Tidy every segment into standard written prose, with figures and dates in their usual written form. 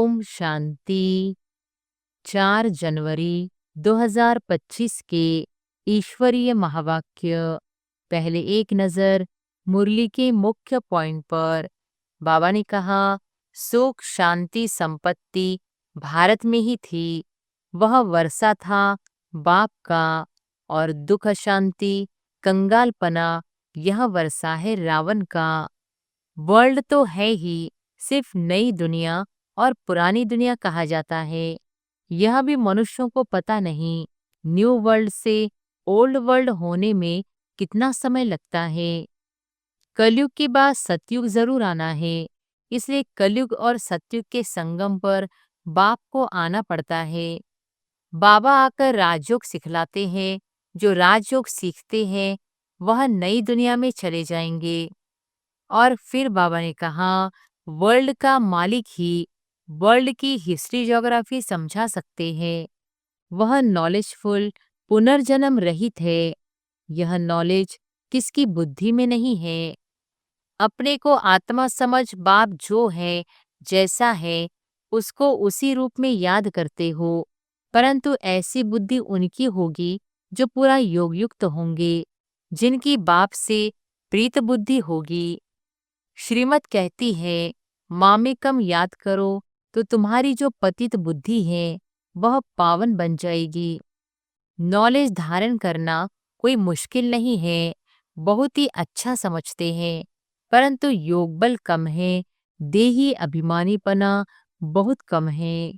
ओम शांति। 4 जनवरी 2025 के ईश्वरीय महावाक्य। पहले एक नज़र मुरली के मुख्य पॉइंट पर। बाबा ने कहा, सुख शांति संपत्ति भारत में ही थी। वह वर्षा था बाप का, और दुख शांति कंगालपना यह वर्षा है रावण का। वर्ल्ड तो है ही, सिर्फ नई दुनिया और पुरानी दुनिया कहा जाता है। यह भी मनुष्यों को पता नहीं, न्यू वर्ल्ड से ओल्ड वर्ल्ड होने में कितना समय लगता है। कलयुग के बाद सतयुग जरूर आना है, इसलिए कलयुग और सतयुग के संगम पर बाप को आना पड़ता है। बाबा आकर राजयोग सिखलाते हैं। जो राजयोग सीखते हैं वह नई दुनिया में चले जाएंगे। और फिर बाबा ने कहा, वर्ल्ड का मालिक ही वर्ल्ड की हिस्ट्री ज्योग्राफी समझा सकते हैं। वह नॉलेजफुल पुनर्जन्म रहित है। यह नॉलेज किसकी बुद्धि में नहीं है। अपने को आत्मा समझ बाप जो है जैसा है उसको उसी रूप में याद करते हो, परंतु ऐसी बुद्धि उनकी होगी जो पूरा योग युक्त होंगे, जिनकी बाप से प्रीत बुद्धि होगी। श्रीमत कहती है, माँ कम याद करो तो तुम्हारी जो पतित बुद्धि है वह पावन बन जाएगी। नॉलेज धारण करना कोई मुश्किल नहीं है, बहुत ही अच्छा समझते हैं, परंतु योग बल कम है, देही अभिमानीपना बहुत कम है।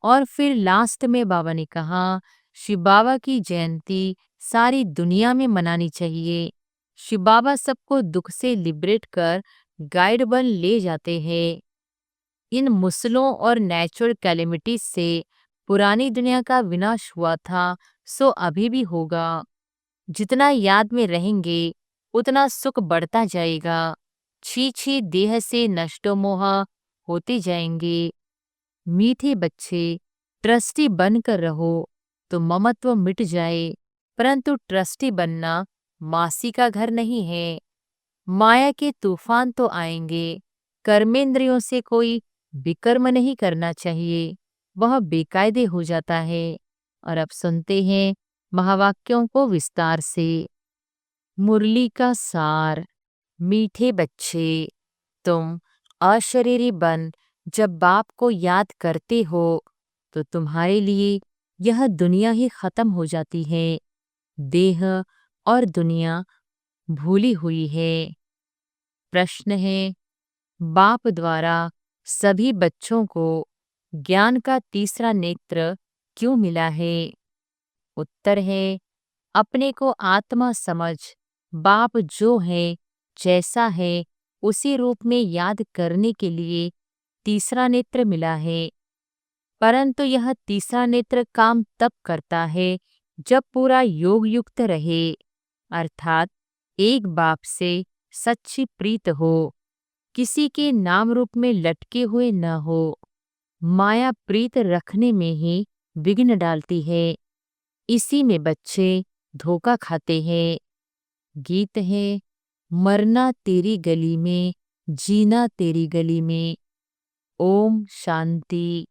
और फिर लास्ट में बाबा ने कहा, शिव बाबा की जयंती सारी दुनिया में मनानी चाहिए। शिव बाबा सबको दुख से लिबरेट कर गाइड बन ले जाते हैं। इन मुसलों और नेचुरल कैलेमिटीज से पुरानी दुनिया का विनाश हुआ था, सो अभी भी होगा। जितना याद में रहेंगे उतना सुख बढ़ता जाएगा। छी छी देह से नष्टो मोह होते जाएंगे। मीठे बच्चे, ट्रस्टी बनकर रहो तो ममत्व मिट जाए, परंतु ट्रस्टी बनना मासी का घर नहीं है। माया के तूफान तो आएंगे। कर्मेंद्रियों से कोई विकर्म नहीं करना चाहिए, वह बेकायदे हो जाता है। और अब सुनते हैं महावाक्यों को विस्तार से। मुरली का सार। मीठे बच्चे, तुम अशरीरी बन जब बाप को याद करते हो तो तुम्हारे लिए यह दुनिया ही खत्म हो जाती है। देह और दुनिया भूली हुई है। प्रश्न है, बाप द्वारा सभी बच्चों को ज्ञान का तीसरा नेत्र क्यों मिला है? उत्तर है, अपने को आत्मा समझ बाप जो है जैसा है उसी रूप में याद करने के लिए तीसरा नेत्र मिला है। परंतु यह तीसरा नेत्र काम तब करता है जब पूरा योग युक्त रहे, अर्थात एक बाप से सच्ची प्रीत हो, किसी के नाम रूप में लटके हुए न हो। माया प्रीत रखने में ही विघ्न डालती है, इसी में बच्चे धोखा खाते हैं। गीत है, मरना तेरी गली में, जीना तेरी गली में। ओम शांति।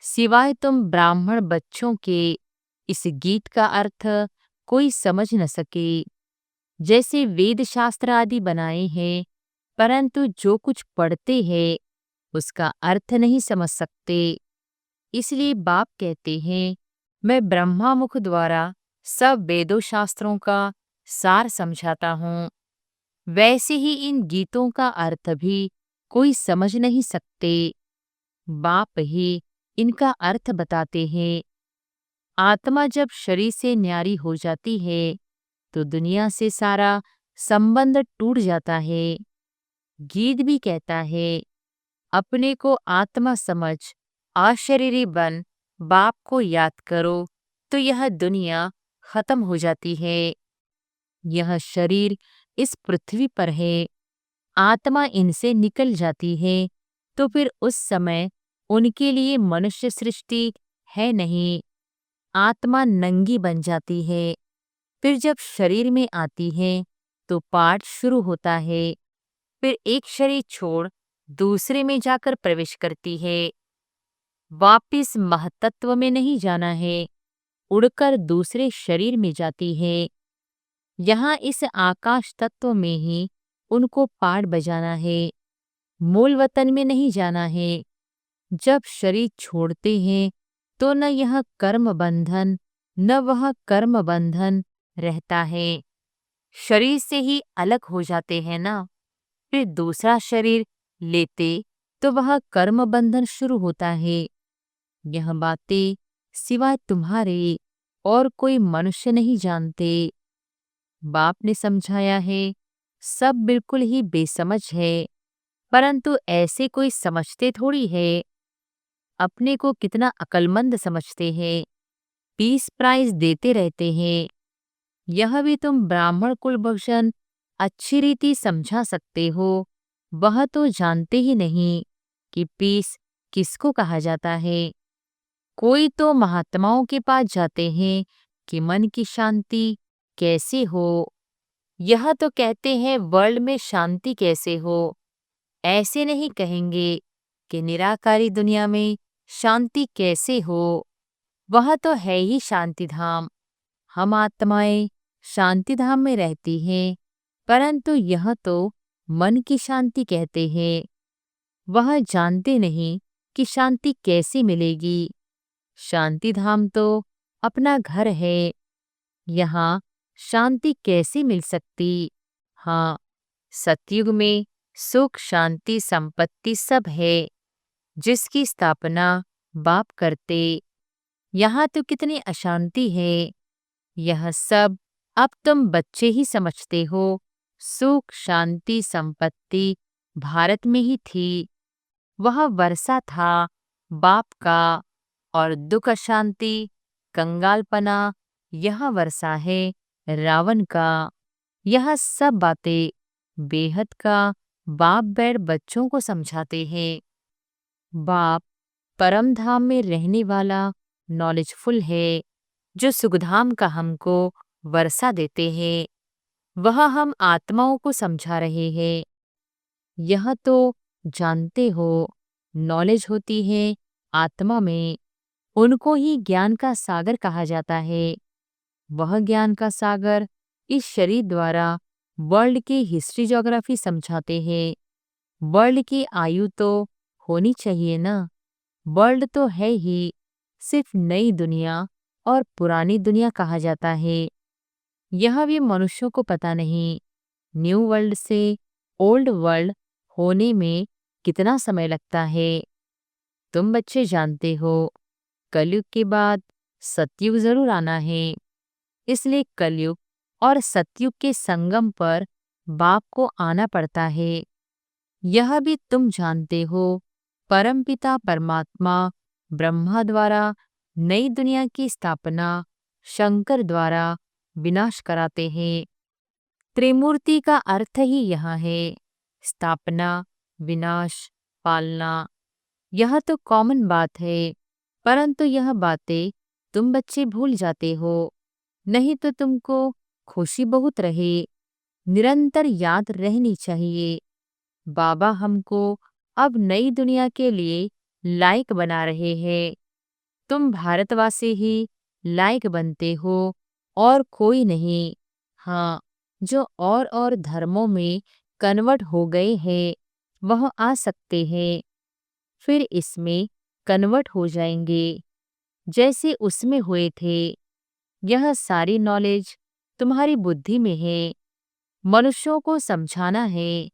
सिवाय तुम ब्राह्मण बच्चों के इस गीत का अर्थ कोई समझ न सके। जैसे वेद शास्त्र आदि बनाए हैं, परंतु जो कुछ पढ़ते हैं उसका अर्थ नहीं समझ सकते। इसलिए बाप कहते हैं, मैं ब्रह्मा मुख द्वारा सब वेदों शास्त्रों का सार समझाता हूँ। वैसे ही इन गीतों का अर्थ भी कोई समझ नहीं सकते, बाप ही इनका अर्थ बताते हैं। आत्मा जब शरीर से न्यारी हो जाती है तो दुनिया से सारा संबंध टूट जाता है। गीत भी कहता है, अपने को आत्मा समझ अशरीरी बन बाप को याद करो तो यह दुनिया खत्म हो जाती है। यह शरीर इस पृथ्वी पर है, आत्मा इनसे निकल जाती है तो फिर उस समय उनके लिए मनुष्य सृष्टि है नहीं। आत्मा नंगी बन जाती है। फिर जब शरीर में आती है तो पाठ शुरू होता है। फिर एक शरीर छोड़ दूसरे में जाकर प्रवेश करती है। वापिस महतत्व में नहीं जाना है, उड़कर दूसरे शरीर में जाती है। यहाँ इस आकाश तत्व में ही उनको पाठ बजाना है, मूल वतन में नहीं जाना है। जब शरीर छोड़ते हैं तो न यह कर्म बंधन न वह कर्म बंधन रहता है। शरीर से ही अलग हो जाते हैं ना, फिर दूसरा शरीर लेते तो वह कर्म बंधन शुरू होता है। यह बातें सिवाय तुम्हारे और कोई मनुष्य नहीं जानते। बाप ने समझाया है, सब बिल्कुल ही बेसमझ है, परंतु ऐसे कोई समझते थोड़ी है। अपने को कितना अक्लमंद समझते हैं, पीस प्राइज देते रहते हैं। यह भी तुम ब्राह्मण कुलभूषण अच्छी रीति समझा सकते हो, वह तो जानते ही नहीं कि पीस किसको कहा जाता है। कोई तो महात्माओं के पास जाते हैं कि मन की शांति कैसे हो। यह तो कहते हैं वर्ल्ड में शांति कैसे हो, ऐसे नहीं कहेंगे कि निराकारी दुनिया में शांति कैसे हो। वह तो है ही शांति धाम। हम आत्माएं शांति धाम में रहती हैं, परंतु यह तो मन की शांति कहते हैं। वह जानते नहीं कि शांति कैसे मिलेगी। शांति धाम तो अपना घर है, यहाँ शांति कैसे मिल सकती। हाँ, सतयुग में सुख शांति संपत्ति सब है, जिसकी स्थापना बाप करते। यहाँ तो कितनी अशांति है। यह सब अब तुम बच्चे ही समझते हो। सुख शांति संपत्ति भारत में ही थी, वह वर्षा था बाप का, और दुख अशांति कंगालपना यह वर्षा है रावण का। यह सब बातें बेहद का बाप बैठ बच्चों को समझाते हैं। बाप परम धाम में रहने वाला नॉलेजफुल है, जो सुखधाम का हमको वर्षा देते हैं। वह हम आत्माओं को समझा रहे हैं। यह तो जानते हो, नॉलेज होती है आत्मा में, उनको ही ज्ञान का सागर कहा जाता है। वह ज्ञान का सागर इस शरीर द्वारा वर्ल्ड की हिस्ट्री ज्योग्राफी समझाते हैं। वर्ल्ड की आयु तो होनी चाहिए ना। वर्ल्ड तो है ही, सिर्फ नई दुनिया और पुरानी दुनिया कहा जाता है। यह भी मनुष्यों को पता नहीं। न्यू वर्ल्ड से ओल्ड वर्ल्ड होने में कितना समय लगता है। तुम बच्चे जानते हो, कलयुग के बाद सतयुग जरूर आना है। इसलिए कलयुग और सतयुग के संगम पर बाप को आना पड़ता है। यह भी तुम जानते हो, परमपिता परमात्मा ब्रह्मा द्वारा नई दुनिया की स्थापना शंकर द्वारा विनाश कराते हैं। त्रिमूर्ति का अर्थ ही यह है, स्थापना, विनाश, पालना। यह तो कॉमन बात है, परंतु यह बातें तुम बच्चे भूल जाते हो। नहीं तो तुमको खुशी बहुत रहे, निरंतर याद रहनी चाहिए। बाबा हमको अब नई दुनिया के लिए लायक बना रहे हैं। तुम भारतवासी ही लायक बनते हो और कोई नहीं। हाँ, जो और धर्मों में कन्वर्ट हो गए हैं वह आ सकते हैं, फिर इसमें कन्वर्ट हो जाएंगे जैसे उसमें हुए थे। यह सारी नॉलेज तुम्हारी बुद्धि में है, मनुष्यों को समझाना है।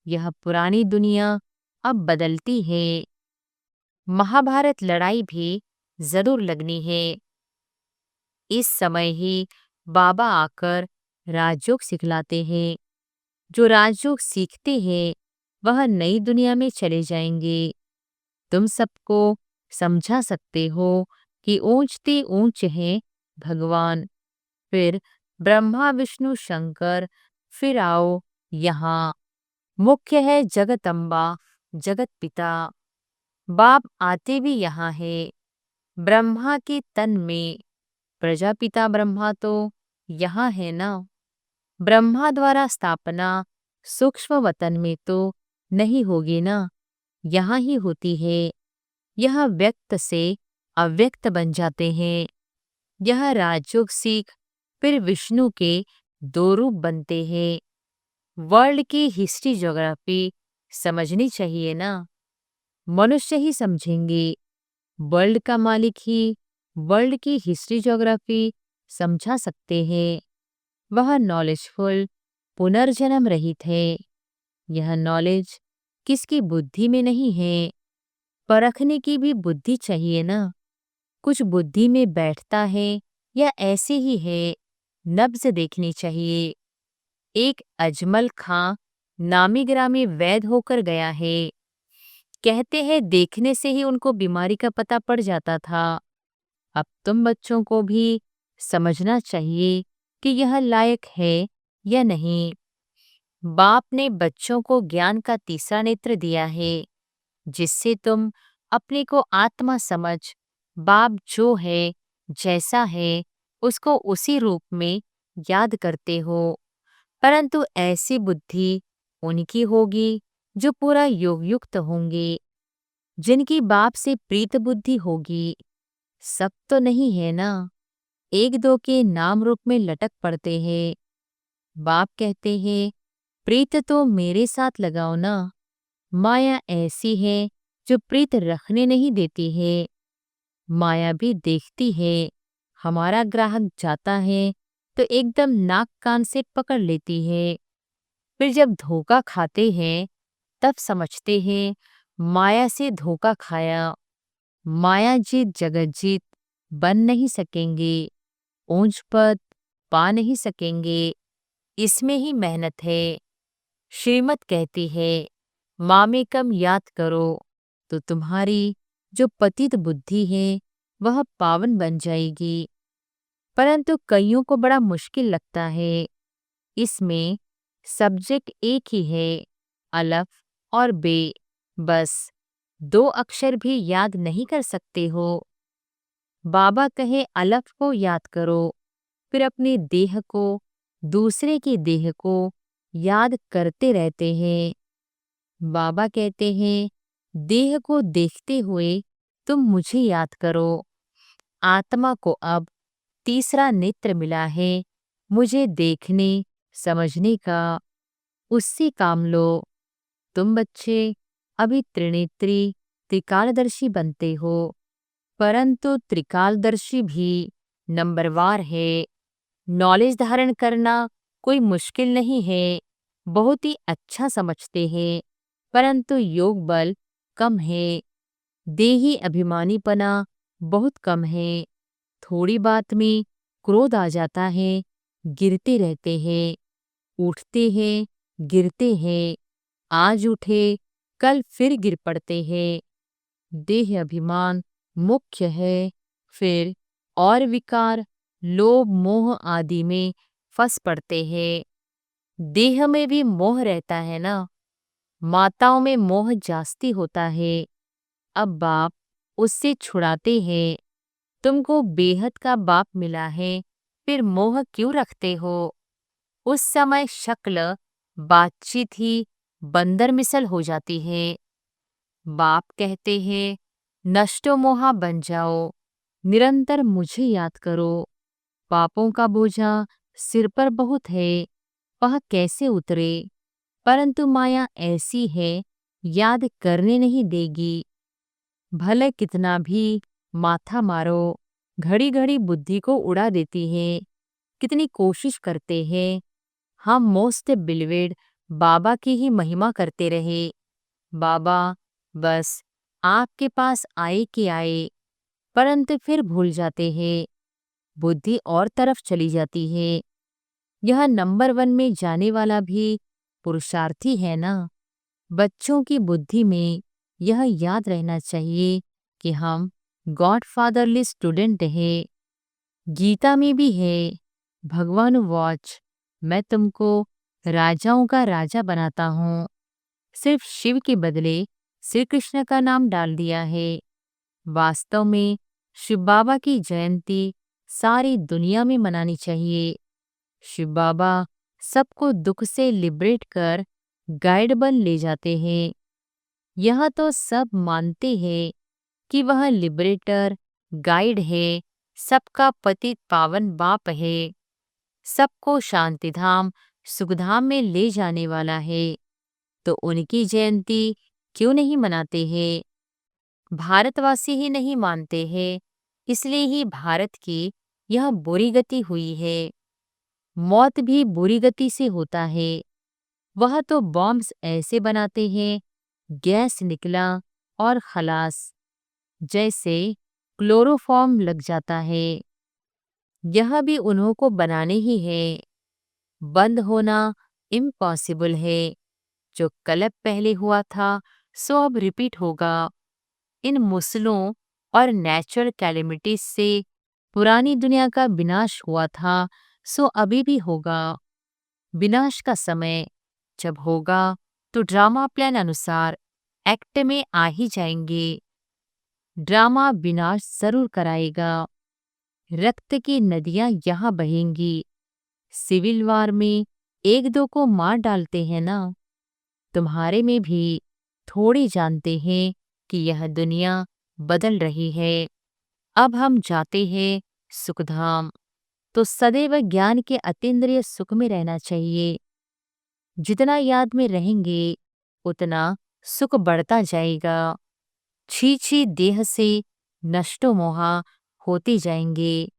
यह पुरानी दुनिया अब बदलती है। महाभारत लड़ाई भी जरूर लगनी है। इस समय ही बाबा आकर राजयोग सिखलाते हैं। जो राजयोग सीखते हैं वह नई दुनिया में चले जाएंगे। तुम सबको समझा सकते हो कि ऊंचते ऊंच हैं भगवान, फिर ब्रह्मा विष्णु शंकर, फिर आओ यहाँ। मुख्य है जगदम्बा जगत पिता। बाप आते भी यहाँ है, ब्रह्मा के तन में। प्रजापिता ब्रह्मा तो यहाँ है ना। ब्रह्मा द्वारा स्थापना सूक्ष्म वतन में तो नहीं होगी ना, यहाँ ही होती है। यह व्यक्त से अव्यक्त बन जाते हैं। यह राजयोग सीख फिर विष्णु के दो रूप बनते हैं। वर्ल्ड की हिस्ट्री ज्योग्राफी समझनी चाहिए ना। मनुष्य ही समझेंगे। वर्ल्ड का मालिक ही वर्ल्ड की हिस्ट्री ज्योग्राफी समझा सकते हैं। वह नॉलेजफुल पुनर्जन्म रहित है। यह नॉलेज किसकी बुद्धि में नहीं है। परखने की भी बुद्धि चाहिए ना। कुछ बुद्धि में बैठता है या ऐसे ही है, नब्ज देखनी चाहिए। एक अजमल खां नामी ग्रामी वैद्य होकर गया है। कहते हैं देखने से ही उनको बीमारी का पता पड़ जाता था। अब तुम बच्चों को भी समझना चाहिए कि यह लायक है या नहीं। बाप ने बच्चों को ज्ञान का तीसरा नेत्र दिया है, जिससे तुम अपने को आत्मा समझ बाप जो है जैसा है उसको उसी रूप में याद करते हो। परंतु ऐसी बुद्धि उनकी होगी जो पूरा योग युक्त होंगे, जिनकी बाप से प्रीत बुद्धि होगी। सब तो नहीं है ना, एक दो के नाम रूप में लटक पड़ते हैं। बाप कहते हैं प्रीत तो मेरे साथ लगाओ ना। माया ऐसी है जो प्रीत रखने नहीं देती है। माया भी देखती है। हमारा ग्राहक जाता है तो एकदम नाक कान से पकड़ लेती है। फिर जब धोखा खाते हैं तब समझते हैं माया से धोखा खाया। माया जीत जगत जीत बन नहीं सकेंगे। ऊंच पद पा नहीं सकेंगे। इसमें ही मेहनत है। श्रीमत कहती है मामेकम याद करो तो तुम्हारी जो पतित बुद्धि है वह पावन बन जाएगी। परंतु कईयों को बड़ा मुश्किल लगता है। इसमें सब्जेक्ट एक ही है, अलफ और बे। बस दो अक्षर भी याद नहीं कर सकते हो। बाबा कहे अलफ को याद करो, फिर अपने देह को दूसरे की देह को याद करते रहते हैं। बाबा कहते हैं देह को देखते हुए तुम मुझे याद करो। आत्मा को अब तीसरा नेत्र मिला है, मुझे देखने समझने का। उससे काम लो। तुम बच्चे अभी त्रिनेत्री त्रिकालदर्शी बनते हो, परंतु त्रिकालदर्शी भी नंबरवार है। नॉलेज धारण करना कोई मुश्किल नहीं है, बहुत ही अच्छा समझते हैं, परंतु योग बल कम है। देही अभिमानीपना बहुत कम है। थोड़ी बात में क्रोध आ जाता है, गिरते रहते हैं, उठते हैं, गिरते हैं, आज उठे कल फिर गिर पड़ते हैं। देह अभिमान मुख्य है। फिर और विकार लोभ मोह आदि में फंस पड़ते हैं। देह में भी मोह रहता है ना। माताओं में मोह जास्ती होता है। अब बाप उससे छुड़ाते हैं। तुमको बेहद का बाप मिला है, फिर मोह क्यों रखते हो। उस समय शक्ल बातचीत ही बंदर मिसल हो जाती है। बाप कहते हैं नष्टो मोहा बन जाओ, निरंतर मुझे याद करो। पापों का बोझा सिर पर बहुत है, वह कैसे उतरे। परंतु माया ऐसी है, याद करने नहीं देगी। भले कितना भी माथा मारो, घड़ी घड़ी बुद्धि को उड़ा देती है। कितनी कोशिश करते हैं हम मोस्ट बिलवेड बाबा की ही महिमा करते रहे। बाबा बस आपके पास आए कि आए, परंतु फिर भूल जाते हैं। बुद्धि और तरफ चली जाती है। यह नंबर 1 में जाने वाला भी पुरुषार्थी है ना। बच्चों की बुद्धि में यह याद रहना चाहिए कि हम गॉड फादरली स्टूडेंट हैं। गीता में भी है भगवान वॉच, मैं तुमको राजाओं का राजा बनाता हूँ। सिर्फ शिव के बदले श्री कृष्ण का नाम डाल दिया है। वास्तव में शिव बाबा की जयंती सारी दुनिया में मनानी चाहिए। शिव बाबा सबको दुख से लिबरेट कर गाइड बन ले जाते हैं। यह तो सब मानते हैं कि वह लिबरेटर, गाइड है, सबका पतित पावन बाप है, सबको शांतिधाम सुखधाम में ले जाने वाला है। तो उनकी जयंती क्यों नहीं मनाते हैं? भारतवासी ही नहीं मानते हैं, इसलिए ही भारत की यह बुरी गति हुई है। मौत भी बुरी गति से होता है। वह तो बॉम्ब्स ऐसे बनाते हैं, गैस निकला और खलास, जैसे क्लोरोफॉर्म लग जाता है। यह भी उन्हों को बनाने ही है। बंद होना इम्पॉसिबल है। जो कलप पहले हुआ था सो अब रिपीट होगा। इन मुसलों और नेचुरल कैलेमिटीज से पुरानी दुनिया का विनाश हुआ था सो अभी भी होगा। विनाश का समय जब होगा तो ड्रामा प्लान अनुसार एक्ट में आ ही जाएंगे। ड्रामा विनाश जरूर कराएगा। रक्त की नदियां यहाँ बहेंगी। सिविल वार में एक दो को मार डालते हैं ना। तुम्हारे में भी थोड़ी जानते हैं कि यह दुनिया बदल रही है। अब हम जाते हैं सुखधाम। तो सदैव ज्ञान के अतीन्द्रिय सुख में रहना चाहिए। जितना याद में रहेंगे उतना सुख बढ़ता जाएगा। छी छी देह से नष्टो मोहा होते जाएंगे।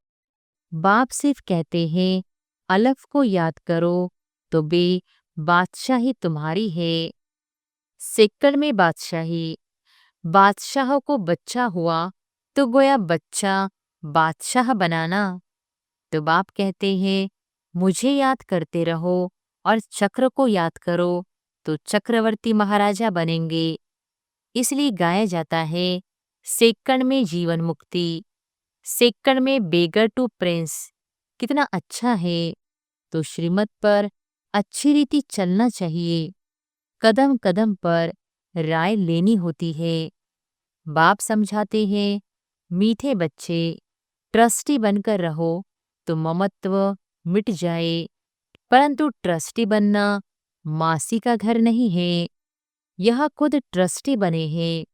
बाप सिर्फ कहते हैं अलफ को याद करो तो बे बादशाही तुम्हारी है। सेक्टर में बादशाही। बादशाह को बच्चा हुआ तो गोया बच्चा बादशाह बनाना। तो बाप कहते हैं मुझे याद करते रहो और चक्र को याद करो तो चक्रवर्ती महाराजा बनेंगे। इसलिए गाया जाता है सेकंड में जीवन मुक्ति, सेकंड में बेगर टू प्रिंस। कितना अच्छा है। तो श्रीमत पर अच्छी रीति चलना चाहिए। कदम कदम पर राय लेनी होती है। बाप समझाते हैं मीठे बच्चे ट्रस्टी बनकर रहो तो ममत्व मिट जाए। परंतु ट्रस्टी बनना मासी का घर नहीं है। यह खुद ट्रस्टी बने हैं।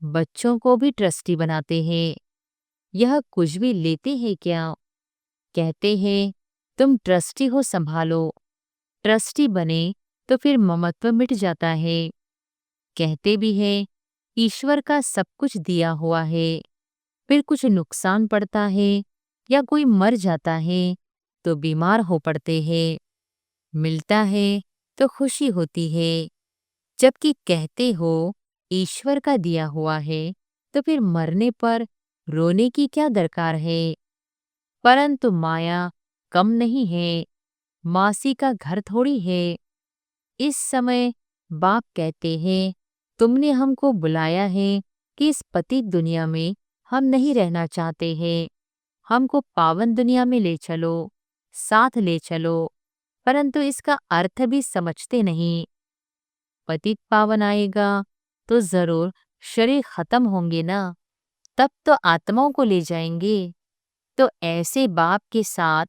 बच्चों को भी ट्रस्टी बनाते हैं। यह कुछ भी लेते हैं क्या? कहते हैं तुम ट्रस्टी हो, संभालो। ट्रस्टी बने तो फिर ममत्व मिट जाता है। कहते भी हैं ईश्वर का सब कुछ दिया हुआ है, फिर कुछ नुकसान पड़ता है या कोई मर जाता है तो बीमार हो पड़ते हैं। मिलता है तो खुशी होती है। जबकि कहते हो ईश्वर का दिया हुआ है तो फिर मरने पर रोने की क्या दरकार है। परंतु माया कम नहीं है। मासी का घर थोड़ी है। इस समय बाप कहते हैं तुमने हमको बुलाया है कि इस पतित दुनिया में हम नहीं रहना चाहते हैं। हमको पावन दुनिया में ले चलो, साथ ले चलो। परंतु इसका अर्थ भी समझते नहीं। पतित पावन आएगा तो जरूर शरीर खत्म होंगे ना, तब तो आत्माओं को ले जाएंगे। तो ऐसे बाप के साथ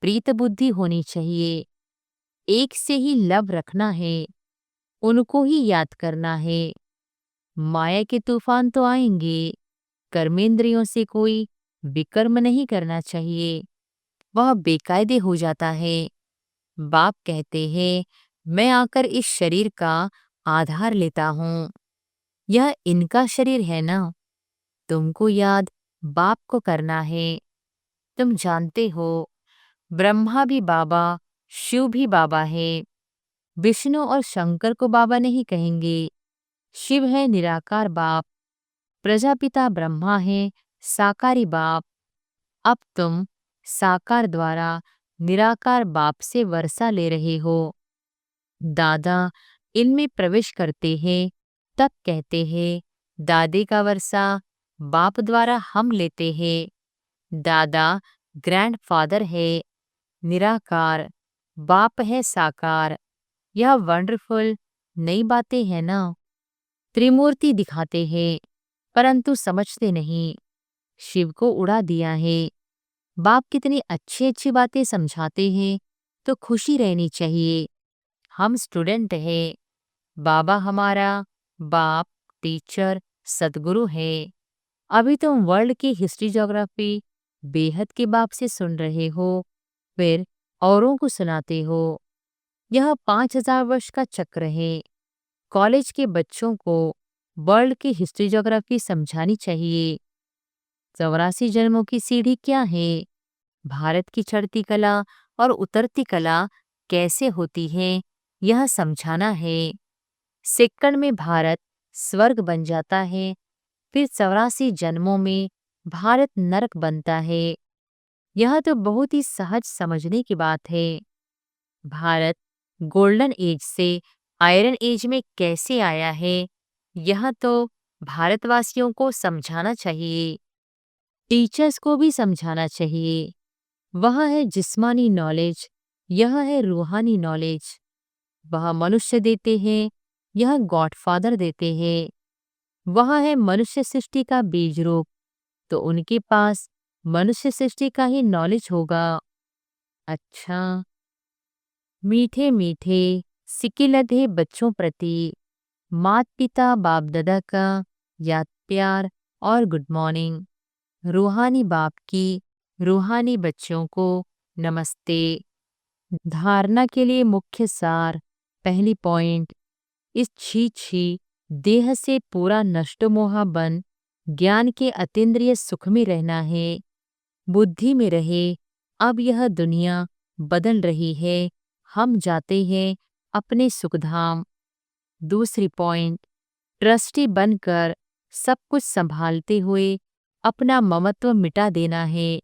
प्रीत बुद्धि होनी चाहिए। एक से ही लव रखना है, उनको ही याद करना है। माया के तूफान तो आएंगे। कर्मेंद्रियों से कोई विकर्म नहीं करना चाहिए, वह बेकायदे हो जाता है। बाप कहते हैं मैं आकर इस शरीर का आधार लेता हूँ। यह इनका शरीर है ना। तुमको याद बाप को करना है। तुम जानते हो ब्रह्मा भी बाबा, शिव भी बाबा है। विष्णु और शंकर को बाबा नहीं कहेंगे। शिव है निराकार बाप, प्रजापिता ब्रह्मा है साकारी बाप। अब तुम साकार द्वारा निराकार बाप से वर्षा ले रहे हो। दादा इनमें प्रवेश करते हैं तब कहते हैं दादे का वर्षा बाप द्वारा हम लेते हैं। दादा ग्रैंडफादर है निराकार, बाप है साकार। यह वंडरफुल नई बातें हैं ना। त्रिमूर्ति दिखाते हैं परंतु समझते नहीं। शिव को उड़ा दिया है। बाप कितनी अच्छी अच्छी बातें समझाते हैं तो खुशी रहनी चाहिए। हम स्टूडेंट हैं। बाबा हमारा बाप, टीचर, सदगुरु है। अभी तुम वर्ल्ड की हिस्ट्री ज्योग्राफी बेहद के बाप से सुन रहे हो, फिर औरों को सुनाते हो। यह 5000 वर्ष का चक्र है। कॉलेज के बच्चों को वर्ल्ड की हिस्ट्री ज्योग्राफी समझानी चाहिए। 84 जन्मों की सीढ़ी क्या है? भारत की चढ़ती कला और उतरती कला कैसे होती है, यह समझाना है। सेकंड में भारत स्वर्ग बन जाता है, फिर 84 जन्मों में भारत नरक बनता है। यह तो बहुत ही सहज समझने की बात है। भारत गोल्डन एज से आयरन एज में कैसे आया है, यह तो भारतवासियों को समझाना चाहिए। टीचर्स को भी समझाना चाहिए। वह है जिस्मानी नॉलेज, यह है रूहानी नॉलेज। वह मनुष्य देते हैं, यह गॉडफादर देते हैं। वह है मनुष्य सृष्टि का बीज रूप, तो उनके पास मनुष्य सृष्टि का ही नॉलेज होगा। अच्छा, मीठे मीठे सिकिलधे बच्चों प्रति मात पिता बाप दादा का याद प्यार और गुड मॉर्निंग। रूहानी बाप की रूहानी बच्चों को नमस्ते। धारणा के लिए मुख्य सार। पहली पॉइंट, इस छी छी देह से पूरा नष्टमोहा बन ज्ञान के अतीन्द्रिय सुख में रहना है। बुद्धि में रहे, अब यह दुनिया बदल रही है, हम जाते हैं अपने सुखधाम। दूसरी पॉइंट, ट्रस्टी बनकर सब कुछ संभालते हुए अपना ममत्व मिटा देना है।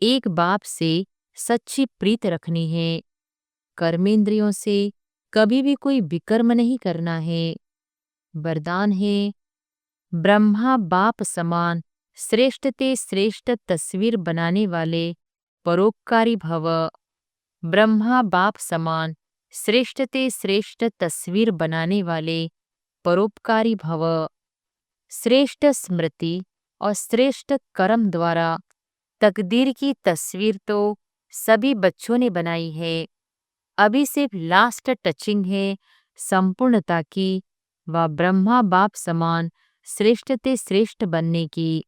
एक बाप से सच्ची प्रीत रखनी है। कर्मेंद्रियों से कभी भी कोई विकर्म नहीं करना है। वरदान है, ब्रह्मा बाप समान श्रेष्ठ ते श्रेष्ठ तस्वीर बनाने वाले परोपकारी भव। ब्रह्मा बाप समान श्रेष्ठ ते श्रेष्ठ तस्वीर बनाने वाले परोपकारी भव। श्रेष्ठ स्मृति और श्रेष्ठ कर्म द्वारा तकदीर की तस्वीर तो सभी बच्चों ने बनाई है। अभी सिर्फ लास्ट टचिंग है संपूर्णता की व ब्रह्मा बाप समान श्रेष्ठ ते श्रेष्ठ बनने की।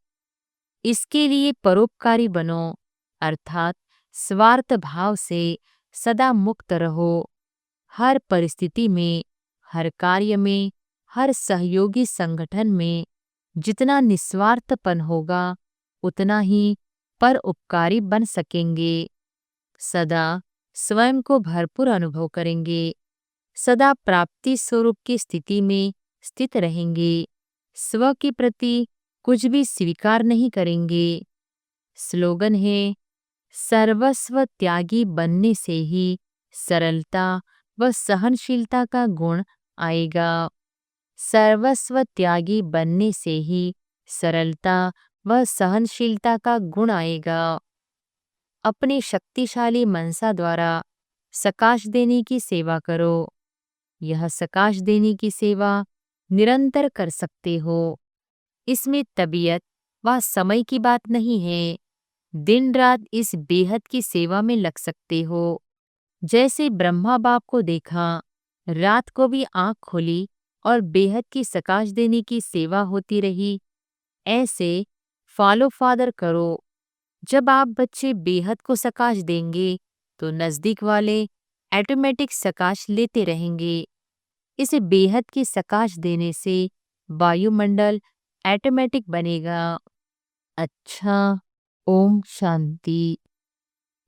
इसके लिए परोपकारी बनो, अर्थात स्वार्थ भाव से सदा मुक्त रहो। हर परिस्थिति में, हर कार्य में, हर सहयोगी संगठन में जितना निस्वार्थपन होगा उतना ही परोपकारी बन सकेंगे। सदा स्वयं को भरपूर अनुभव करेंगे। सदा प्राप्ति स्वरूप की स्थिति में स्थित रहेंगे। स्व के प्रति कुछ भी स्वीकार नहीं करेंगे। स्लोगन है, सर्वस्व त्यागी बनने से ही सरलता व सहनशीलता का गुण आएगा। सर्वस्व त्यागी बनने से ही सरलता व सहनशीलता का गुण आएगा। अपने शक्तिशाली मनसा द्वारा सकाश देने की सेवा करो। यह सकाश देने की सेवा निरंतर कर सकते हो। इसमें तबीयत व समय की बात नहीं है। दिन रात इस बेहद की सेवा में लग सकते हो। जैसे ब्रह्मा बाप को देखा, रात को भी आंख खोली और बेहद की सकाश देने की सेवा होती रही, ऐसे फॉलो फादर करो। जब आप बच्चे बेहद को सकाश देंगे तो नजदीक वाले ऑटोमेटिक सकाश लेते रहेंगे। इसे बेहद की सकाश देने से वायुमंडल ऑटोमेटिक बनेगा। अच्छा, ओम शांति।